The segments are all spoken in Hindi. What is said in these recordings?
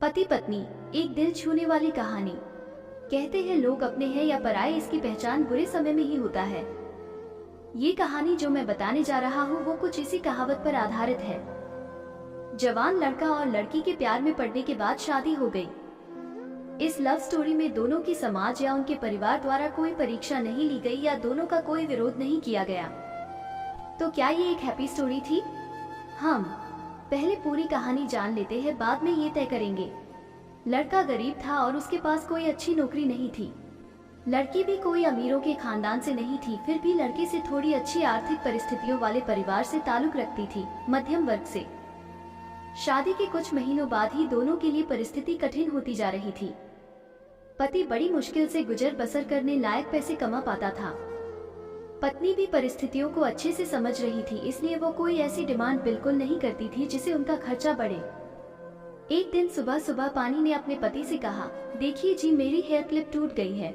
पति पत्नी, एक दिल छूने वाली कहानी। कहते हैं लोग अपने हैं या पराये, इसकी पहचान बुरे समय में ही होता है। ये कहानी जो मैं बताने जा रहा हूँ वो कुछ इसी कहावत पर आधारित है। जवान लड़का और लड़की के प्यार में पड़ने के बाद शादी हो गई। इस लव स्टोरी में दोनों की समाज या उनके परिवार द्वारा कोई परीक्षा नहीं ली गई या दोनों का कोई विरोध नहीं किया गया। तो क्या ये एक हैप्पी स्टोरी थी? हम पहले पूरी कहानी जान लेते हैं, बाद में ये तय करेंगे। लड़का गरीब था और उसके पास कोई अच्छी नौकरी नहीं थी। लड़की भी कोई अमीरों के खानदान से नहीं थी, फिर भी लड़के से थोड़ी अच्छी आर्थिक परिस्थितियों वाले परिवार से ताल्लुक रखती थी, मध्यम वर्ग से। शादी के कुछ महीनों बाद ही दोनों के लिए परिस्थिति कठिन होती जा रही थी। पति बड़ी मुश्किल से गुजर बसर करने लायक पैसे कमा पाता था। पत्नी भी परिस्थितियों को अच्छे से समझ रही थी, इसलिए वो कोई ऐसी डिमांड बिल्कुल नहीं करती थी जिससे उनका खर्चा बढ़े। एक दिन सुबह सुबह पानी ने अपने पति से कहा, देखिए जी, मेरी हेयर क्लिप टूट गई है।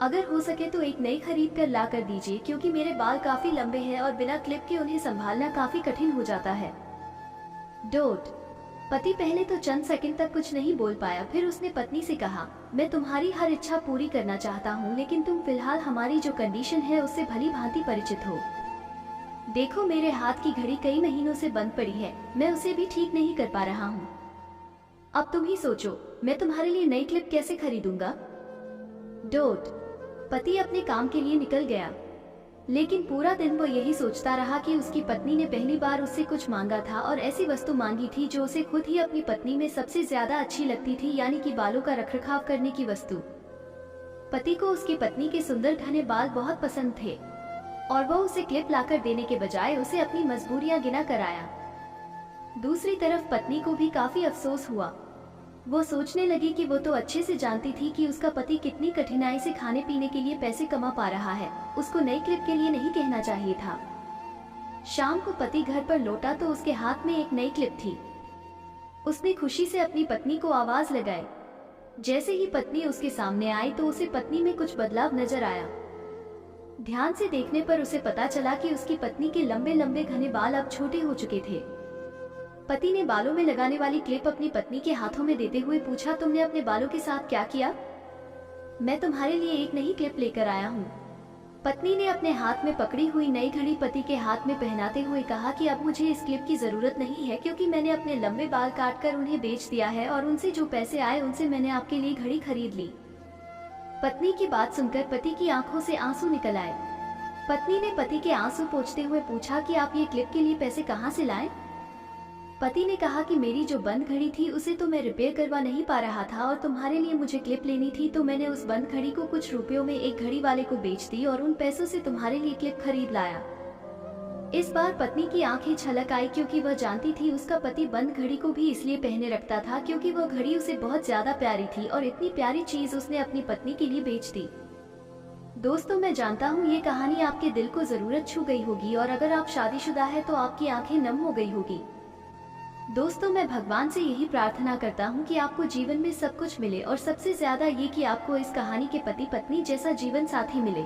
अगर हो सके तो एक नई खरीद कर ला कर दीजिए, क्योंकि मेरे बाल काफी लंबे हैं और बिना क्लिप के उन्हें संभालना काफी कठिन हो जाता है। डोट। पति पहले तो चंद सेकंड तक कुछ नहीं बोल पाया, फिर उसने पत्नी से कहा, मैं तुम्हारी हर इच्छा पूरी करना चाहता हूँ, लेकिन तुम फिलहाल हमारी जो कंडीशन है उससे भली भांति परिचित हो। देखो, मेरे हाथ की घड़ी कई महीनों से बंद पड़ी है, मैं उसे भी ठीक नहीं कर पा रहा हूँ। अब तुम ही सोचो, मैं तुम्हारे लिए नई क्लिप कैसे खरीदूंगा? डोट। पति अपने काम के लिए निकल गया, लेकिन पूरा दिन वो यही सोचता रहा कि उसकी पत्नी ने पहली बार उससे कुछ मांगा था और ऐसी वस्तु मांगी थी जो उसे खुद ही अपनी पत्नी में सबसे ज्यादा अच्छी लगती थी, यानी कि बालों का रखरखाव करने की वस्तु। पति को उसकी पत्नी के सुंदर घने बाल बहुत पसंद थे और वो उसे क्लिप लाकर देने के बजाय उसे अपनी मजबूरियां गिना कर आया। दूसरी तरफ पत्नी को भी काफी अफसोस हुआ। वो सोचने लगी कि वो तो अच्छे से जानती थी कि उसका पति कितनी कठिनाई से खाने पीने के लिए पैसे कमा पा रहा है, उसको नई क्लिप के लिए नहीं कहना चाहिए था। शाम को पति घर पर लौटा तो उसके हाथ में एक नई क्लिप थी। उसने खुशी से अपनी पत्नी को आवाज लगाई। जैसे ही पत्नी उसके सामने आई तो उसे पत्नी में कुछ बदलाव नजर आया। ध्यान से देखने पर उसे पता चला कि उसकी पत्नी के लंबे लंबे घने बाल अब छोटे हो चुके थे। पति ने बालों में लगाने वाली क्लिप अपनी पत्नी के हाथों में देते हुए पूछा, तुमने अपने बालों के साथ क्या किया? मैं तुम्हारे लिए एक नई क्लिप लेकर आया हूँ। पत्नी ने अपने हाथ में पकड़ी हुई नई घड़ी पति के हाथ में पहनाते हुए कहा कि अब मुझे इस क्लिप की जरूरत नहीं है, क्योंकि मैंने अपने लंबे बाल काटकर उन्हें बेच दिया है और उनसे जो पैसे आए उनसे मैंने आपके लिए घड़ी खरीद ली। पत्नी की बात सुनकर पति की आंखों से आंसू निकल आए। पत्नी ने पति के आंसू पोंछते हुए पूछा कि आप ये क्लिप के लिए पैसे कहाँ से लाए? पति ने कहा कि मेरी जो बंद घड़ी थी उसे तो मैं रिपेयर करवा नहीं पा रहा था और तुम्हारे लिए मुझे क्लिप लेनी थी, तो मैंने उस बंद घड़ी को कुछ रुपयों में एक घड़ी वाले को बेच दी और उन पैसों से तुम्हारे लिए क्लिप खरीद लाया। इस बार पत्नी की आंखें छलक आई, क्योंकि वह जानती थी उसका पति बंद घड़ी को भी इसलिए पहने रखता था क्योंकि वह घड़ी उसे बहुत ज्यादा प्यारी थी और इतनी प्यारी चीज उसने अपनी पत्नी के लिए बेच दी। दोस्तों, मैं जानता हूँ ये कहानी आपके दिल को जरूर छू गई होगी और अगर आप शादीशुदा है तो आपकी आंखें नम हो गई होगी। दोस्तों, मैं भगवान से यही प्रार्थना करता हूँ कि आपको जीवन में सब कुछ मिले और सबसे ज्यादा ये कि आपको इस कहानी के पति पत्नी जैसा जीवन साथी मिले।